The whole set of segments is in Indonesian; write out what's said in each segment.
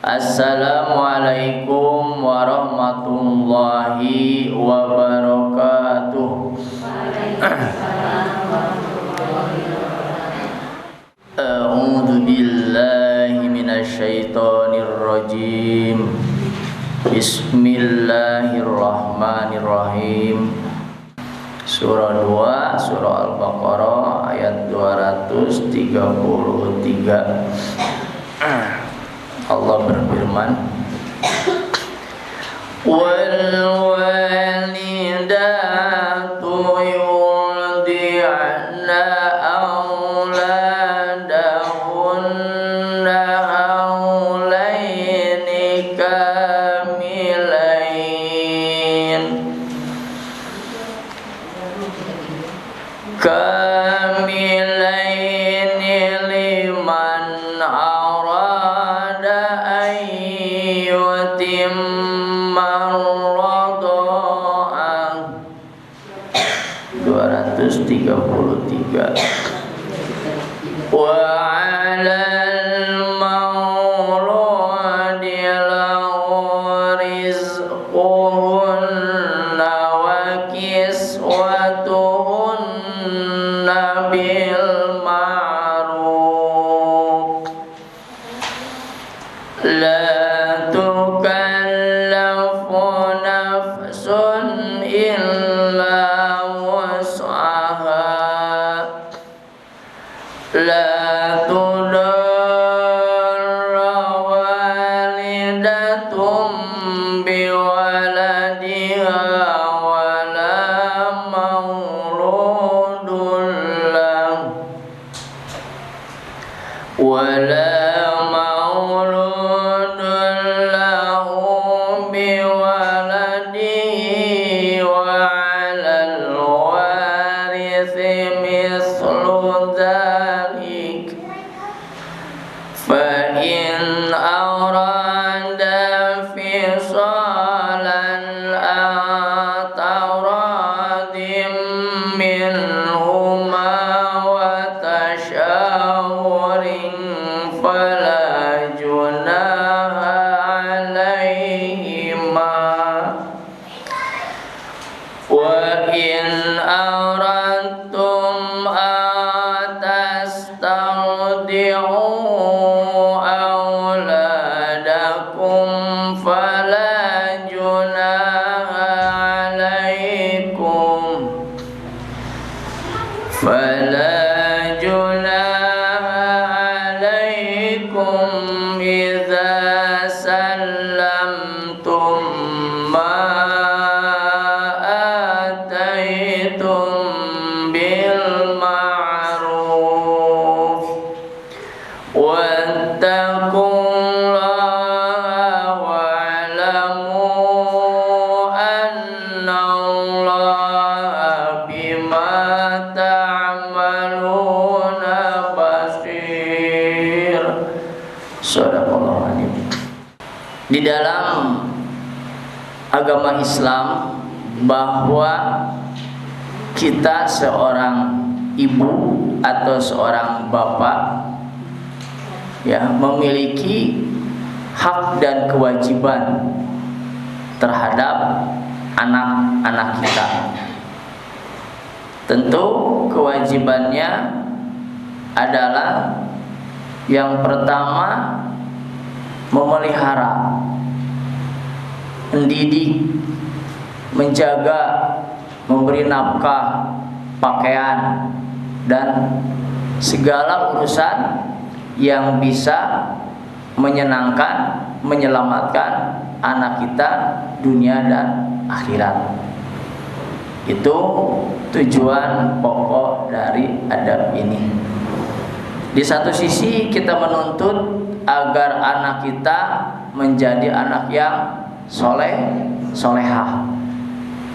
Assalamualaikum warahmatullahi wabarakatuh. A'udzu billahi minasyaitonir rajim. Bismillahirrahmanirrahim. Surah 2, Surah Al-Baqarah ayat 233. Allah berfirman, wal walidatu yurdi'na auladahunna haulaini kamilaini liman arada ayyutimma radha'ah. 233. Wa 'alal mauludi lahu rizquhunna wa kiswatuhunna bil ma'ruf la tukallafu nafsun illa wus'aha la tudarra walidatum biwaladiha wala mauludun lahu biwaladihi wa 'alal warithi mithlu dzalik fa in arada fisalan ataradim minhuma wa tashawurin fala junaha alaihima wa in aradtum atastardi'u auladakum fala junaha alaikum idza sallamtum ma ataitum bil ma'ruf wattaqullaha wa'lamu annallaha bima ta'maluna basir. Shadaqallahu alim. Di dalam agama Islam bahwa kita seorang ibu atau seorang bapak ya memiliki hak dan kewajiban terhadap anak-anak kita. Tentu kewajibannya adalah yang pertama memelihara, mendidik, menjaga, memberi nafkah, pakaian, dan segala urusan yang bisa menyenangkan, menyelamatkan anak kita dunia dan akhirat. Itu tujuan pokok dari adab ini. Di satu sisi kita menuntut agar anak kita menjadi anak yang soleh, solehah.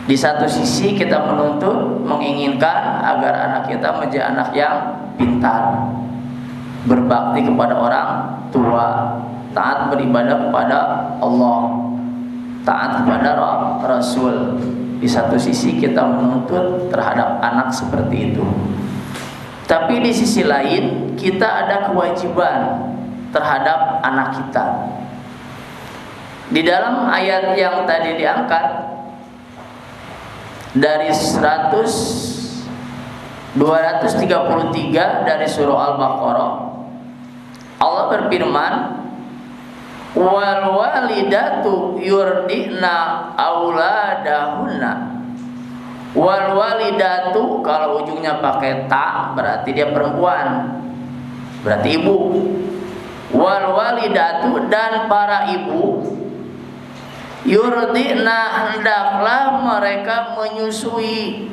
Di satu sisi kita menuntut, menginginkan agar anak kita menjadi anak yang pintar, berbakti kepada orang tua, taat beribadah kepada Allah, taat kepada Rasul. Di satu sisi kita menuntut terhadap anak seperti itu. Tapi di sisi lain kita ada kewajiban terhadap anak kita. Di dalam ayat yang tadi diangkat dari 233 dari surah Al-Baqarah, Allah berfirman, wal walidatu yurdina auladahunna. Wal walidatu kalau ujungnya pakai ta berarti dia perempuan, berarti ibu. Wal walidatu dan para ibu, yurdina hendaklah mereka menyusui,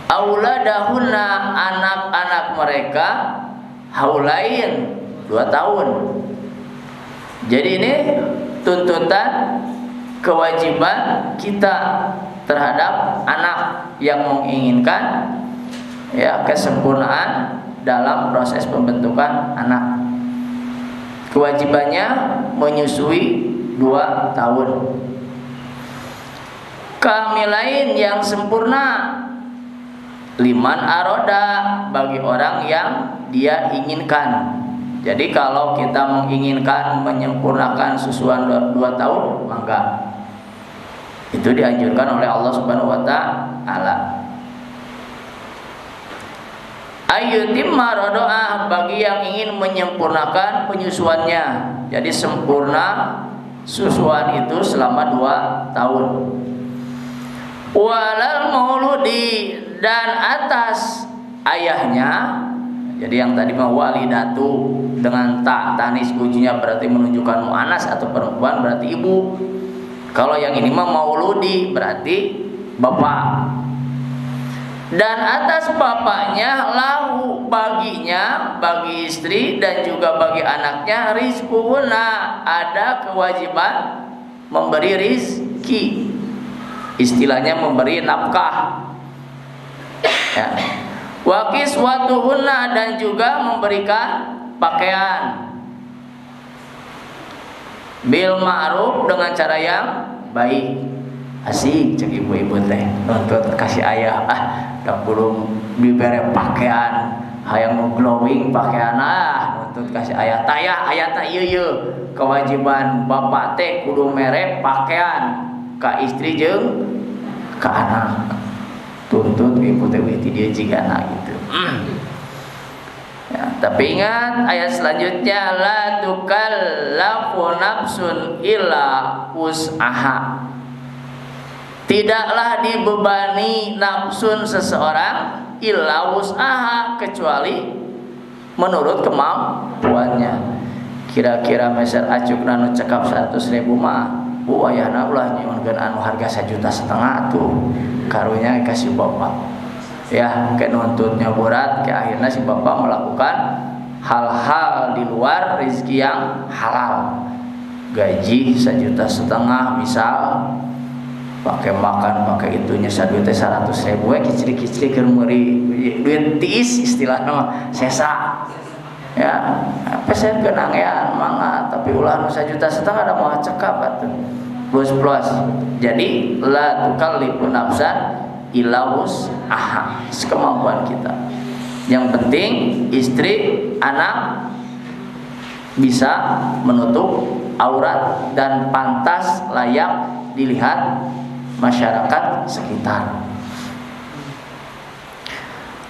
auladahunna anak-anak mereka, haulain 2 tahun. Jadi ini tuntutan kewajiban kita terhadap anak yang menginginkan ya kesempurnaan dalam proses pembentukan anak. Kewajibannya menyusui 2 tahun. Kamilain yang sempurna, liman aroda bagi orang yang dia inginkan. Jadi kalau kita menginginkan menyempurnakan susuan 2 tahun, maka itu dianjurkan oleh Allah Subhanahu wa taala. Ayyutimma rado'ah bagi yang ingin menyempurnakan penyusuannya. Jadi sempurna susuan itu selama 2 tahun. Walal mauludi dan atas ayahnya. Jadi yang tadi mah walidatu dengan ta tanis ujinya berarti menunjukkan muannas atau perempuan, berarti ibu. Kalau yang ini mah mauludi berarti bapak. Dan atas bapaknya lahu baginya, bagi istri dan juga bagi anaknya, rizquhuna ada kewajiban memberi rizki, istilahnya memberi nafkah ya. Wa kiswatuhunna dan juga memberikan pakaian bil ma'ruf dengan cara yang baik. Asik cek ibu-ibu teh nuntut kasih ayah dak belum dibere pakaian hayang glowing pakaian nuntut kasih ayah tayah ayah tak ieu kewajiban bapak teh kudu mere pakaian ka istri jeung ka anak. Tuntut ibu teh ti dia jigana gitu. Ya, tapi ingat ayat selanjutnya, la tukallafu nafsun illa wus'aha. Tidaklah dibebani nafsun seseorang illa wus'aha kecuali menurut kemampuannya. Kira-kira misal acukna nu cekap 100.000 mah bu ayahna ulah nyieunkeun anu harga 1,5 juta tuh karunya kasih bapak. Ya, kayak nuntutnya berat, kayak akhirnya si bapak melakukan hal-hal di luar rezeki yang halal. Gaji 1,5 juta misal, pakai makan, pakai itunya 100.000 kicri-kicri keur meuri duit tiis istilahnya sesa. Ya, pesen kenangean mangga tapi ulah 1,5 juta ada mau cekap atuh. Plus. Jadi la tukallifu nafsan illa wus'aha, sekemampuan kita. Yang penting istri, anak bisa menutup aurat dan pantas layak dilihat masyarakat sekitar.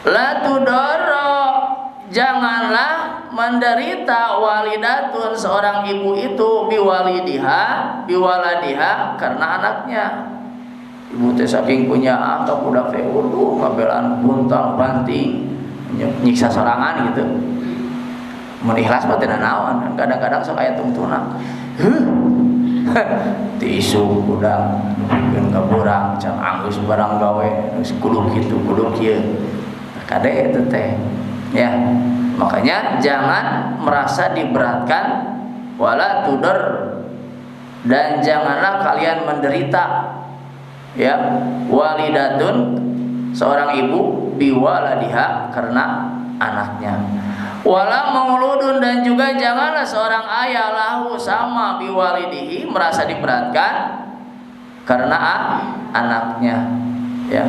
La tudoro, janganlah menderita walidatun seorang ibu itu biwaladiha karena anaknya. Ibu teh saking punya atau budak teh kabelan buntal banting nyiksa sorangan gitu. Mun ikhlas mah teu naon, kadang-kadang sok aya tungtuna. Tisu budak pikeun ka burang can anggus barang gawe geus kudu kitu kudu kieu. Kade itu teh. Ya, makanya jangan merasa diberatkan wala tudar, dan janganlah kalian menderita. Ya, walidatun seorang ibu biwaladiha karena anaknya. Wala mauludun dan juga janganlah seorang ayah lahu sama biwalidihi merasa diberatkan karena anaknya. Ya,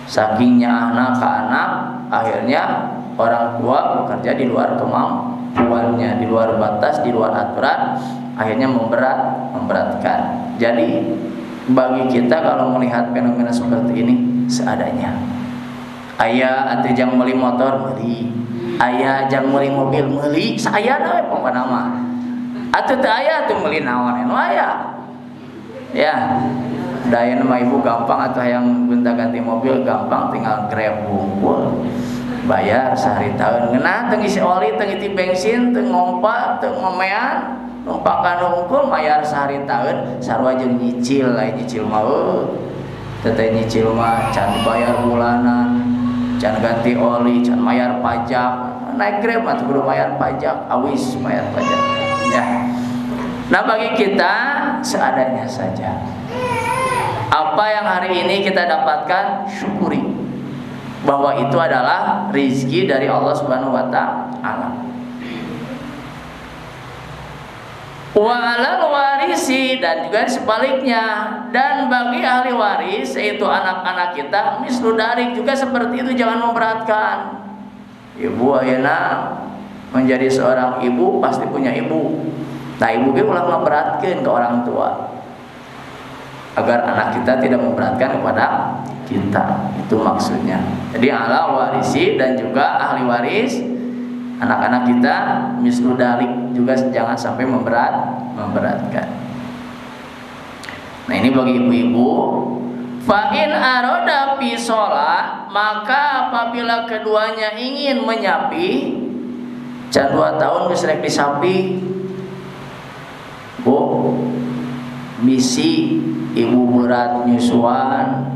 sakingnya anak ke anak akhirnya orang tua bekerja di luar kemampuannya, di luar batas, di luar aturan, akhirnya memberatkan. Jadi bagi kita kalau melihat fenomena seperti ini seadanya. Aya atuh jang meuli motor meuli, aya jang meuli mobil meuli, saayana we pokona mah. Atuh teu aya atuh meuli naon anu aya. Ya. Daya nama ibu gampang atau yang gonta-ganti mobil gampang, tinggal Grab bungkul. Bayar sehari tahun ngeunah teu ngisi oli, teu ngisi bensin, teu ngompa, teu ngomean, numpakan unggul bayar sehari tahun sarua jeung nyicil lain nyicil mah teteh nyicil mah can bayar bulanan, can ganti oli, can bayar pajak. Naik Grab mah kudu bayar pajak, awis bayar pajak. Ya. Nah, bagi kita seadanya saja. Apa yang hari ini kita dapatkan, syukuri bahwa itu adalah rizki dari Allah Subhanahu wa ta'ala. Wa 'alal warisi, dan juga sebaliknya, dan bagi ahli waris yaitu anak-anak kita mislu darik juga seperti itu, jangan memberatkan. Ibu ayeuna menjadi seorang ibu pasti punya ibu. Nah, ibu ge ulah memberatkeun ke orang tua agar anak kita tidak memberatkan kepada kita, itu maksudnya. Jadi ala warisi dan juga ahli waris anak-anak kita mislu dalik juga jangan sampai memberatkan. Nah, ini bagi ibu-ibu. Fa in aroda fi sholat, maka apabila keduanya ingin menyapi, can 2 tahun geus rek disapi. Bu, bisi ibu berat nyusuan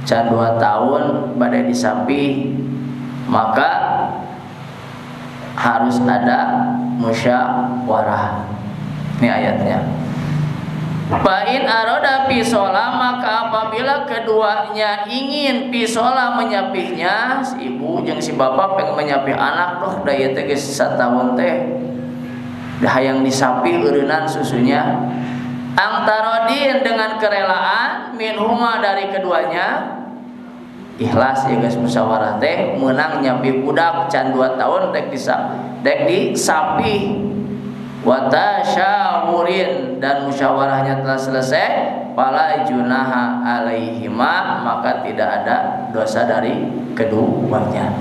can 2 tahun badai disapi, maka harus ada musyawarah. Ini ayatnya. Fa in aroda pisola, maka apabila keduanya ingin pisola menyapihnya, si ibu jeung si bapak pengen menyapih anak, loh daya teh geus 1 tahun teh dah yang disapi eureunnan susunya, angtarodin dengan kerelaan minhuma dari keduanya, ikhlas ya guys, musyawarah teh menang nyapi budak can 2 tahun dek disapi, watasyawurin, dan musyawarahnya telah selesai, fala junaha alaihima, maka tidak ada dosa dari keduanya.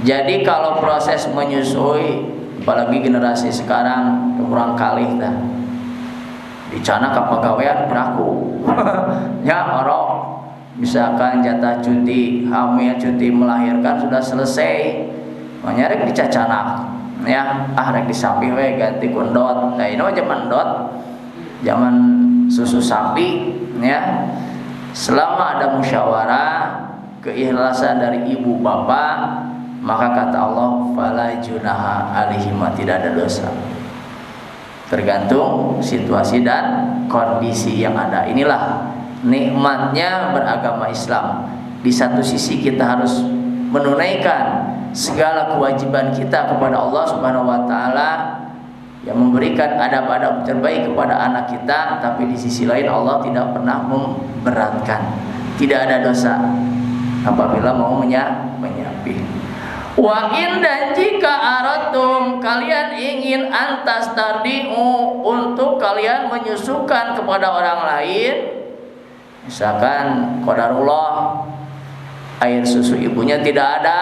Jadi kalau proses menyusui, apalagi generasi sekarang kurang kalih dah dicana kapagawean beraku ya orok, misalkan jatah cuti hamil, cuti melahirkan sudah selesai, nyarek dicacana ya, rek disapi we ganti kundot. Nah, ini zaman dot, zaman susu sapi ya. Selama ada musyawarah, keikhlasan dari ibu bapak, maka kata Allah fala junaha alaihima, tidak ada dosa. Tergantung situasi dan kondisi yang ada. Inilah nikmatnya beragama Islam. Di satu sisi kita harus menunaikan segala kewajiban kita kepada Allah Subhanahu wa taala yang memberikan adab-adab terbaik kepada anak kita, tapi di sisi lain Allah tidak pernah memberatkan. Tidak ada dosa apabila mau menyapih. Wa in, dan jika aratum, kalian ingin antas tardi'u, untuk kalian menyusukan kepada orang lain, misalkan qadarullah air susu ibunya tidak ada,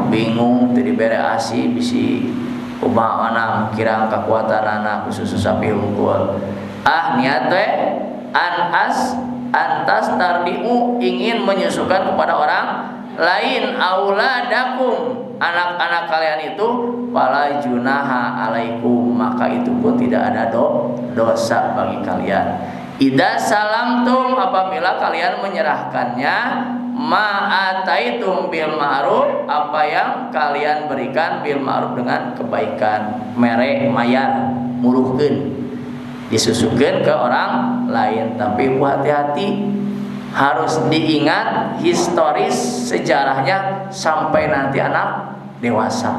bingung tadi bere asi bisi kumaha anak kira kekuatan anak susu sapi unggul, niat teh antas tardi'u, ingin menyusukan kepada orang lain, auladakum, anak-anak kalian itu, fala junaha alaikum, maka itu pun tidak ada dosa bagi kalian. Idza salamtum, apabila kalian menyerahkannya, ma'ataitum bil ma'ruf, apa yang kalian berikan bil ma'ruf, dengan kebaikan, mere mayar muruhkeun, disusukeun ke orang lain. Tapi hati-hati, harus diingat historis sejarahnya sampai nanti anak dewasa.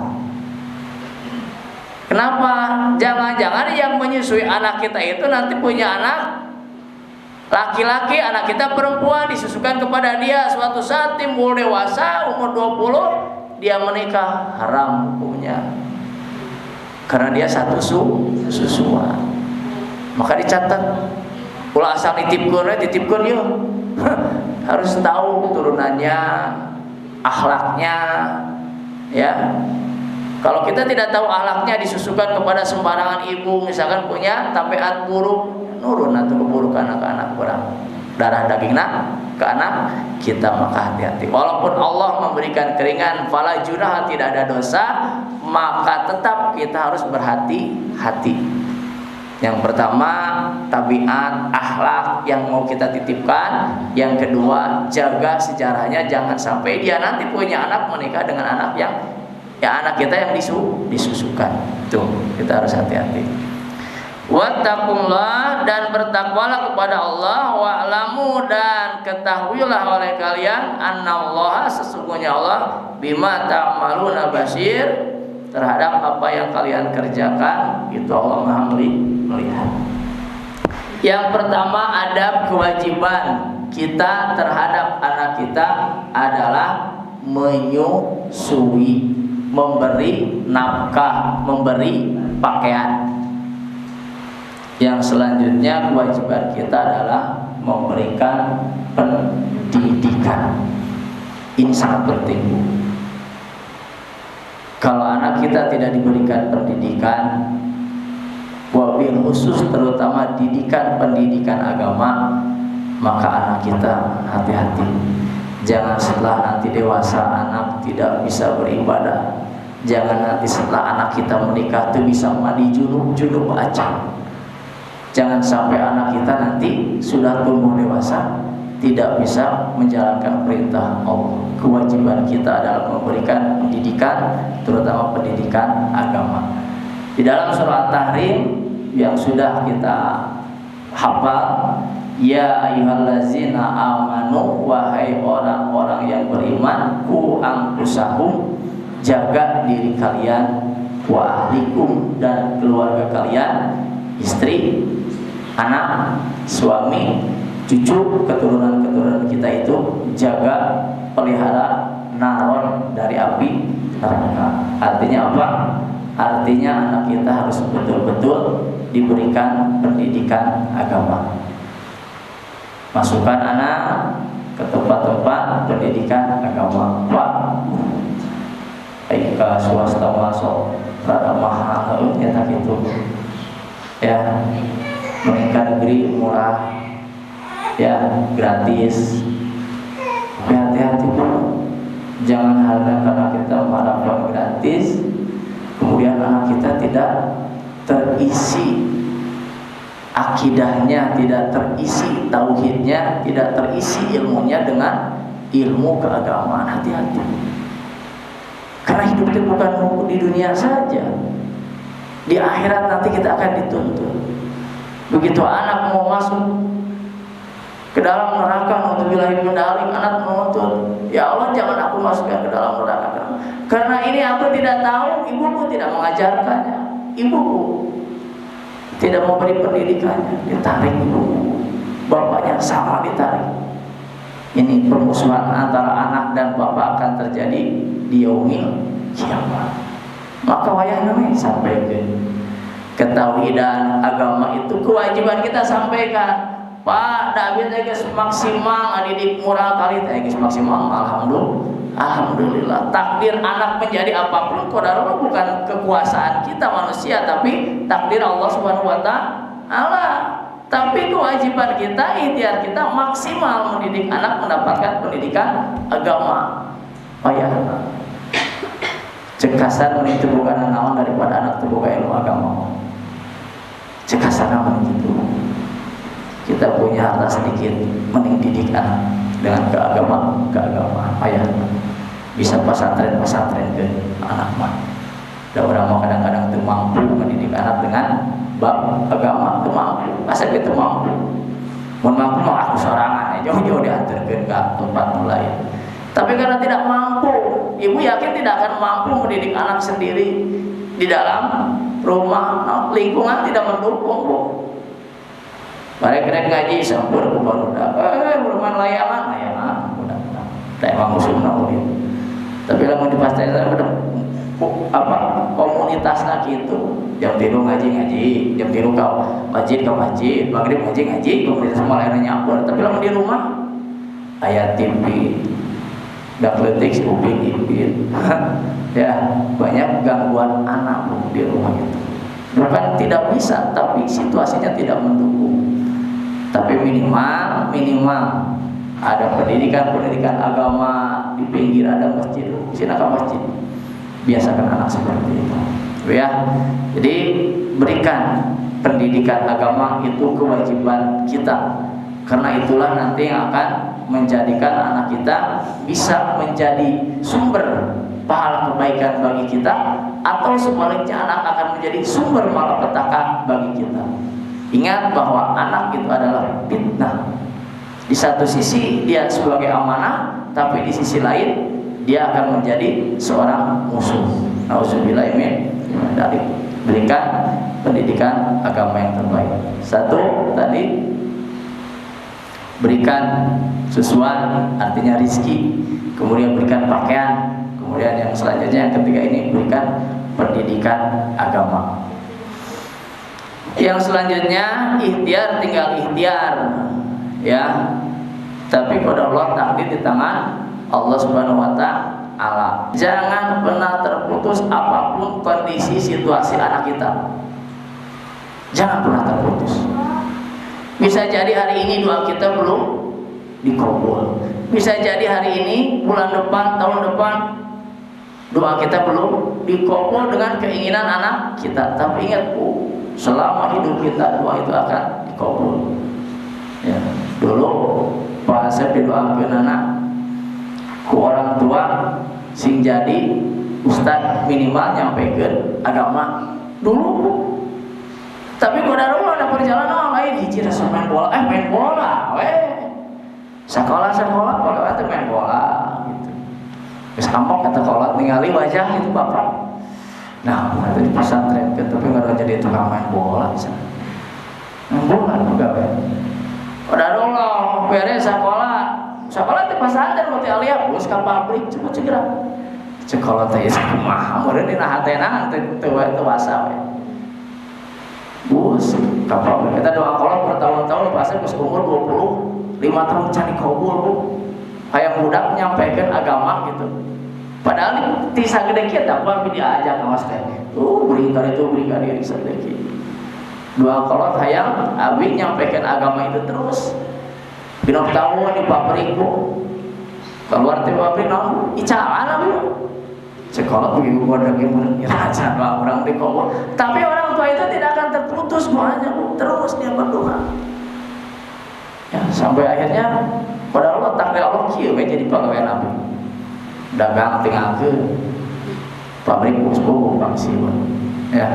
Kenapa? Jangan-jangan yang menyusui anak kita itu nanti punya anak laki-laki, anak kita perempuan, disusukan kepada dia, suatu saat timbul dewasa umur 20 dia menikah, haram hukumnya. karena dia satu susuan. Maka dicatat ulah asal ditipkeun yeuh. Harus tahu turunannya, akhlaknya, ya. Kalau kita tidak tahu akhlaknya, disusukan kepada sembarangan ibu, misalkan punya tabiat buruk, nurun atau keburukan anak-anak orang, darah dagingna ke anak kita, maka hati-hati. Walaupun Allah memberikan keringan, fala junah, tidak ada dosa, maka tetap kita harus berhati-hati. Yang pertama, tabiat, akhlak yang mau kita titipkan. Yang kedua, jaga sejarahnya, jangan sampai dia nanti punya anak menikah dengan anak yang anak kita yang disusukan. Tuh, kita harus hati-hati. Wattaqullah, dan bertakwalah kepada Allah, wa'lamu, dan ketahuilah oleh kalian, annallaha, sesungguhnya Allah, bima ta'maluna basir, terhadap apa yang kalian kerjakan itu Allah Maha melihat. Yang pertama, adab kewajiban kita terhadap anak kita adalah menyusui, memberi nafkah, memberi pakaian. Yang selanjutnya, kewajiban kita adalah memberikan pendidikan. Ini sangat penting. Kalau anak kita tidak diberikan pendidikan, wabil khusus terutama pendidikan agama, maka anak kita hati-hati. Jangan setelah nanti dewasa anak tidak bisa beribadah. Jangan nanti setelah anak kita menikah itu bisa mandi junub aja. Jangan sampai anak kita nanti sudah tumbuh dewasa tidak bisa menjalankan perintah Allah. Kewajiban kita adalah memberikan pendidikan, terutama pendidikan agama. Di dalam surah Tahrim yang sudah kita hafal, ya ayyuhallazina amanu, wahai orang-orang yang beriman, ku anfusahum, jaga diri kalian, wa ahlikum, dan keluarga kalian, istri, anak, suami, cucu, keturunan-keturunan kita itu, jaga, pelihara, naron dari api neraka. Artinya apa? Artinya anak kita harus betul-betul diberikan pendidikan agama. Masukkan anak ke tempat-tempat pendidikan agama. Pak, ke swasta masuk rada mahal nyata gitu. Ya, menikah negeri murah, ya gratis. Hati-hati pun, jangan harga karena kita mengharapkan gratis, kemudian anak kita tidak terisi akidahnya, tidak terisi tauhidnya, tidak terisi ilmunya dengan ilmu keagamaan. Hati-hati, karena hidup itu bukan di dunia saja, di akhirat nanti kita akan dituntut. Begitu anak mau masuk ke dalam neraka, naudzubillahi min dzalik, anak menuntut, ya Allah jangan aku masukkan ke dalam neraka, karena ini aku tidak tahu, ibuku tidak mengajarkannya, ibuku tidak memberi pendidikannya, ditarik ibuku, bapaknya sama ditarik. Ini permusuhan antara anak dan bapak akan terjadi di yaumil kiamat. Maka wayah namanya sampaikan ketauhidan agama itu kewajiban kita sampaikan. Pak, David geus maksimal ngadidik murah kali teh geus maksimal. Alhamdulillah. Takdir anak menjadi apapun qadarullah, bukan kekuasaan kita manusia, tapi takdir Allah Subhanahu wa taala. Tapi kewajiban kita, ikhtiar kita maksimal mendidik anak mendapatkan pendidikan agama. Oh ya. Cekasan itu bukan naon daripada anak itu bukan ilmu agama. Cekasan naon itu. Kita punya harta sedikit, mending didik anak dengan keagamaan. Ayah bisa pesantren ke anak mah. Ada orang mau kadang-kadang tuh mampu mendidik anak dengan bab agama, tuh mampu. Masa kita mampu? Mau mampu mau aku sorangan, jauh-jauh diantarkan ke tempat mulai. Tapi karena tidak mampu, ibu yakin tidak akan mampu mendidik anak sendiri di dalam rumah, lingkungan tidak mendukung, Bu. Mereka kena ngaji sampur ke barudak, bermain layangan, udah, emang musuh nauli. Tapi lamun dipastikan apa komunitas rutinitasna gitu. Jam 3 ngaji, jam 3 ka masjid, maghrib ngaji, komunitas malah nyampur. Tapi lamun di rumah aya TV, dak leutik si Upin Ipin. Ya, banyak gangguan anak di rumah itu. Bukan tidak bisa, tapi situasinya tidak mendukung. Tapi minimal ada pendidikan agama di pinggir, ada masjid, silakan masjid. Biasakan anak seperti itu. Ya, jadi berikan pendidikan agama itu kewajiban kita, karena itulah nanti yang akan menjadikan anak kita bisa menjadi sumber pahala kebaikan bagi kita, atau sebaliknya anak akan menjadi sumber malapetaka bagi kita. Ingat bahwa anak itu adalah fitnah. Di satu sisi dia sebagai amanah, tapi di sisi lain dia akan menjadi seorang musuh. Nauzubillah min dzalik. Berikan pendidikan agama yang terbaik. Satu tadi, berikan sesuatu, artinya rizki. Kemudian berikan pakaian. Kemudian yang selanjutnya, yang ketiga ini, berikan pendidikan agama. Yang selanjutnya, ikhtiar, tinggal ikhtiar, ya. Tapi pada Allah, takdir di tangan Allah Subhanahu wa Ta'ala. Jangan pernah terputus apapun kondisi situasi anak kita. Jangan pernah terputus. Bisa jadi hari ini doa kita belum dikabul. Bisa jadi hari ini, bulan depan, tahun depan doa kita belum dikabul dengan keinginan anak kita. Tapi ingat, selama hidup kita doa itu akan dikabul. Ya, dulu Pak Asep didoakan anak ku orang tua sing jadi ustad minimal nyampaikan agama dulu. Tapi kodarullah ada perjalanan lain, hiji rasa main bola, main bola, sekolah kalau itu main bola gitu. Terus kampung kata kolot ningali wajah itu bapak. Nah, itu di pesantren kan, tapi nggak jadi tukang main bola bisa. Main bola juga kodarullah beres sekolah di pesantren mau tialia bus ke pabrik cuma segera. Sekolah teh kumaha meureun dina hatena teu wasa we. Bus kapal kita doa kolot bertahun-tahun pasal geus umur 25 tahun cari kabul bu. Hayang budak nyampaikan agama gitu. Padahal ti sagede kieu tah abi diajak awas teh. Berikan itu sagede kieu. Doa kolot hayang abi nyampaikan agama itu terus. Binok tahun di pabrik bu. Keluar di pabrik naon icaan abi. Sekolah begitu gua lagi merasa orang di kobol. Tapi orang tua itu tidak akan terputus doanya, terus dia berdoa. Ya, sampai akhirnya pada Allah takdir Allah kieu we jadi pegawai Nabi. Dagang tinggalkeun pabrik bus-bus pangsiun. Ya.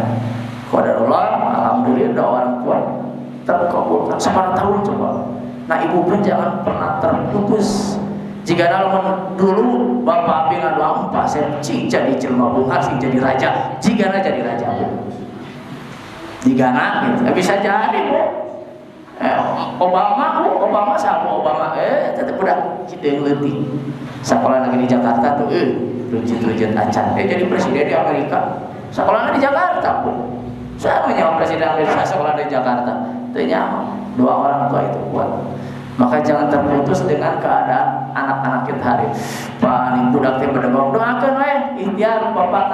Pada Allah alhamdulillah orang tua terkabulkan. Separah tahun coba. Nah ibu pun jangan pernah terputus. Jika dalam dulu bapak abi ngadoa Pak saya cing jadi jelema bunga sing jadi raja, jika jadi raja bu, jika gitu. Bisa jadi bu. Obama siapa Obama? Tetap udah kita ngerti. Sekolah lagi di Jakarta tuh, rujit acan. Dia jadi presiden di Amerika. Sekolahnya di Jakarta bu. Saya menjawab presiden Amerika sekolah di Jakarta. Ternyata doa orang tua itu kuat. Maka jangan terputus dengan keadaan anak-anak kita hari. Pak ini budak teh berdebong doakeun we, ikhtiar bapak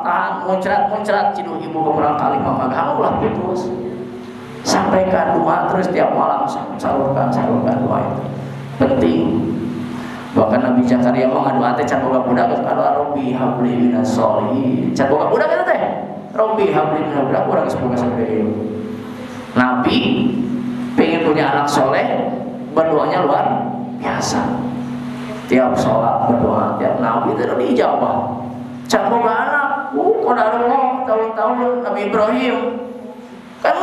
tahan muncrat cidu ibu kurang kali mama kamu ulah putus. Sampaikan doa terus tiap malam, salurkan doa itu. Penting. Bahkan Nabi Zakaria mau ngadoa teh can boga budak geus adu Rabbi habli minas sholihin. Can boga budak eta teh. Rabbi habli minas budak urang geus boga sabede. Nabi pengen punya anak soleh, berdoanya luar biasa. Tiap sholat berdoa, tiap nabi itu diijabah. Can boga anak, qadarullah tahun-tahun Nabi Ibrahim kan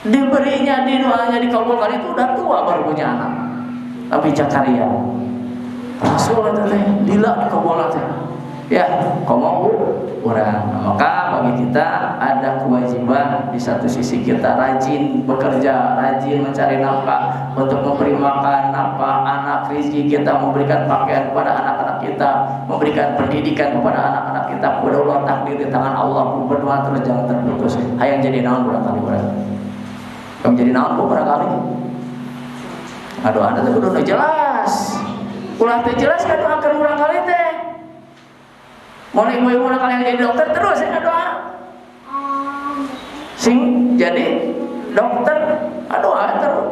diberinya di doanya dikabulkan itu udah tua baru punya anak. Nabi Zakaria, Rasul teh lila dikabulkan teh. Ya, komo urang. Maka bagi kita ada kewajiban di satu sisi kita rajin bekerja, rajin mencari nafkah untuk memberi makan nafkah anak, rezeki kita, memberikan pakaian kepada anak-anak anak kita, memberikan pendidikan kepada anak-anak kita. Mudah-mudahan takdir di tangan Allah, berdoa terus jangan terputus. Hayang jadi naon barangkali berarti. Kamu jadi naon barangkali. Aduh, anda tuh udah jelas. Ulah teh jelas kan doakan barangkali teh. Mau ibu-ibu barangkali yang jadi dokter terus ya doa. Sing jadi dokter, aduh terus.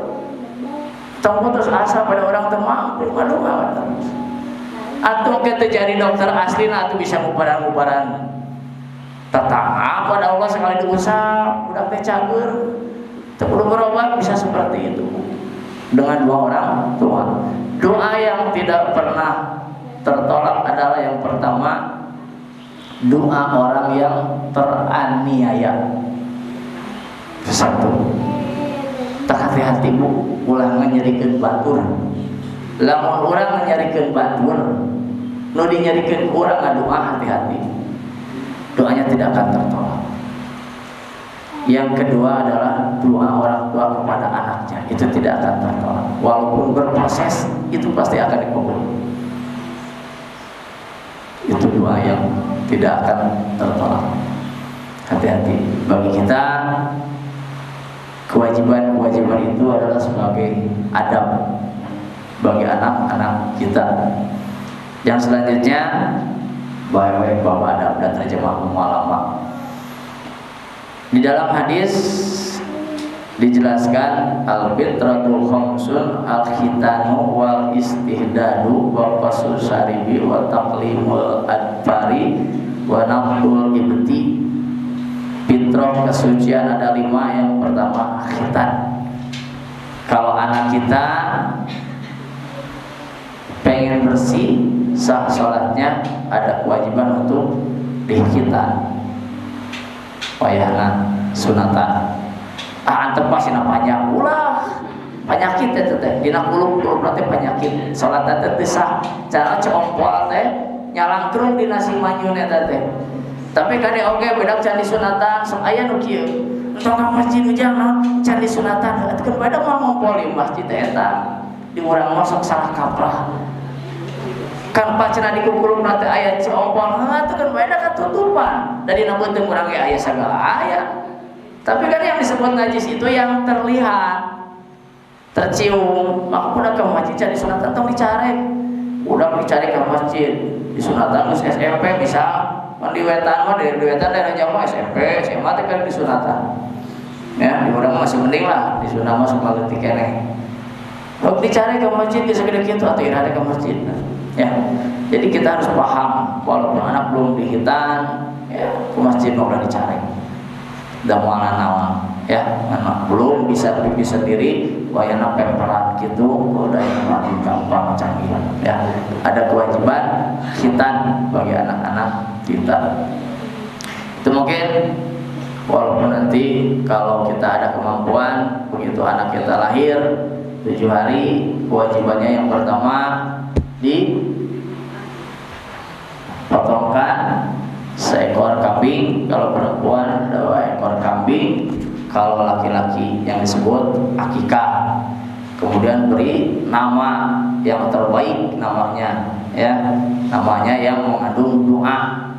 Tong putus asa pada orang temampu, aduh terus. Atau kita jadi dokter asli, atau bisa ngubaran-ngubaran tetangga pada Allah sekali diusap, udah teh cager, perlu berobat bisa seperti itu. Dengan dua orang tua. Doa yang tidak pernah tertolak adalah yang pertama, doa orang yang teraniaya. Satu, tak hati-hati bu, ulah nyerikeun batur. Lamun urang nyerikeun batur, nu dinyerikeun urang doa hati-hati. Doanya tidak akan tertolak. Yang kedua adalah doa orang tua kepada anaknya, itu tidak akan tertolak. Walaupun berproses, itu pasti akan dikabul. Itu doa yang tidak akan tertolak. Hati-hati. Bagi kita, kewajiban itu adalah sebagai adab bagi anak-anak kita. Yang selanjutnya, baik-baik bawa adab dan terjemah mualafah. Di dalam hadis dijelaskan al-fitratu khamsun al-khitanu wal istihdadu wa qasul saribi wa taqlimul adfari wa naqdul ibti. Fitrah kesucian ada 5. Yang pertama khitan. Kalau anak kita pengen bersih sah sholatnya, ada kewajiban untuk dikhitan. Wayahna sunatan. Antep pasina panjang ulah penyakit teh dina kulub berarti penyakit. Salat teh sah cara compol teh nyalangkrung dina si manyun eta teh. Tapi kade oge beda candi sunatan sok aya nu kieu. Entong ka masjid ujang naon candi sunatan atuh beda mah ngompol di masjid eta. Di urang mah sok salah kaprah. Kan pacena di kukulum nanti ayat compol, itu kan beda ketutupan. Dari namun teu urang ge aya sagala aya. Tapi kan yang disebut najis itu yang terlihat, tercium. Maka udah ke masjid cari sunatan tong dicarek. Udah dicari ke masjid di sunatan geus SMP bisa, di wetan mah di wetan daerah Jawa SMP, SMA teh kan di sunatan. Ya, di urang masih mending lah, di sunah mah sok leutik keneh. Kalau dicari ke masjid geus segede kitu atuh ira ke masjid. Ya, jadi kita harus paham walaupun anak belum dihitan, ya, ke masjid mau udah dicari, udah mau nawan, ya, anak belum bisa pipi sendiri, wayana pemperan gitu, udah yang lagi gampang canggih, ya, ada kewajiban khitan bagi anak-anak kita. Itu mungkin walaupun nanti kalau kita ada kemampuan, begitu anak kita lahir 7 hari, kewajibannya yang pertama dipotongkan seekor kambing. Kalau perempuan 2 ekor kambing. Kalau laki-laki yang disebut akikah. Kemudian beri nama yang terbaik namanya, ya, namanya yang mengandung doa.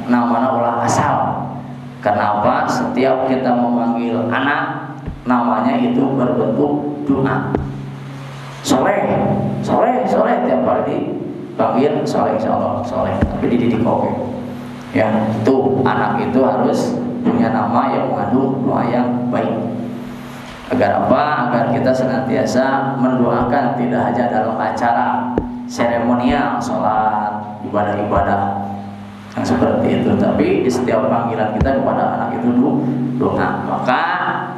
Namanya ulah asal. Kenapa? Setiap kita memanggil anak, namanya itu berbentuk doa. Soleh tiap hari dipanggil soleh, insyaallah soleh, tapi dididik oke. Ya, itu anak itu harus punya nama yang mengandung doa yang baik. Agar apa? Agar kita senantiasa mendoakan tidak hanya dalam acara seremonial, sholat, ibadah-ibadah yang seperti itu, tapi di setiap panggilan kita kepada anak itu doa. Maka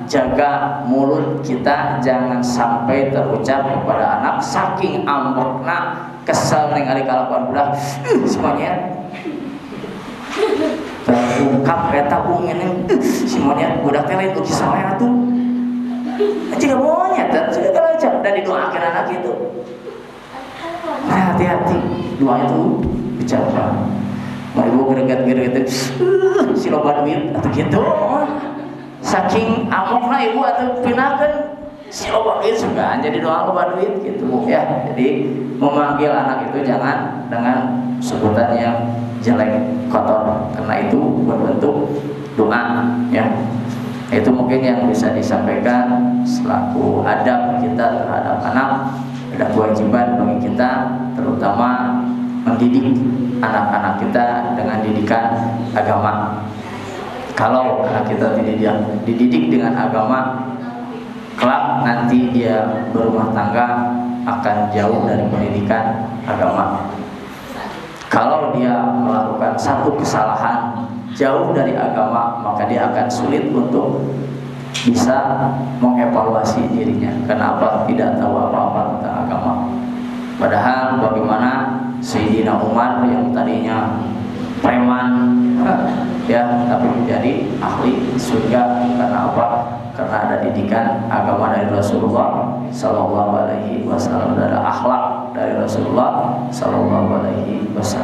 jaga mulut kita jangan sampai terucap kepada anak saking ambekna kesel ningali kalakuan budak semuanya terungkap eta ungin si monyet budak teh lain uji soleh atuh jika monyet sudah kalacak dan didoakan anak itu. Nah, hati-hati doa itu bicara mari ibu gereget-gereget si loba duit atau gitu saking amokna ibu atau pinahkeun si loba duit juga jadi doang loba duit gitu ya. Jadi memanggil anak itu jangan dengan sebutan yang jelek, kotor, karena itu berbentuk doa ya. Itu mungkin yang bisa disampaikan selaku adab kita terhadap anak. Ada kewajiban bagi kita terutama mendidik anak-anak kita dengan didikan agama. Kalau anak kita dididik dengan agama, kelak nanti dia berumah tangga akan jauh dari pendidikan agama. Kalau dia melakukan satu kesalahan jauh dari agama, maka dia akan sulit untuk bisa mengevaluasi dirinya. Kenapa tidak tahu apa-apa tentang agama? Padahal bagaimana Sayyidina Umar yang tadinya preman ya, tapi menjadi ahli surga karena apa? Karena ada didikan agama dari Rasulullah Sallallahu Alaihi Wasallam, ada akhlak dari Rasulullah Sallallahu Alaihi Wasallam.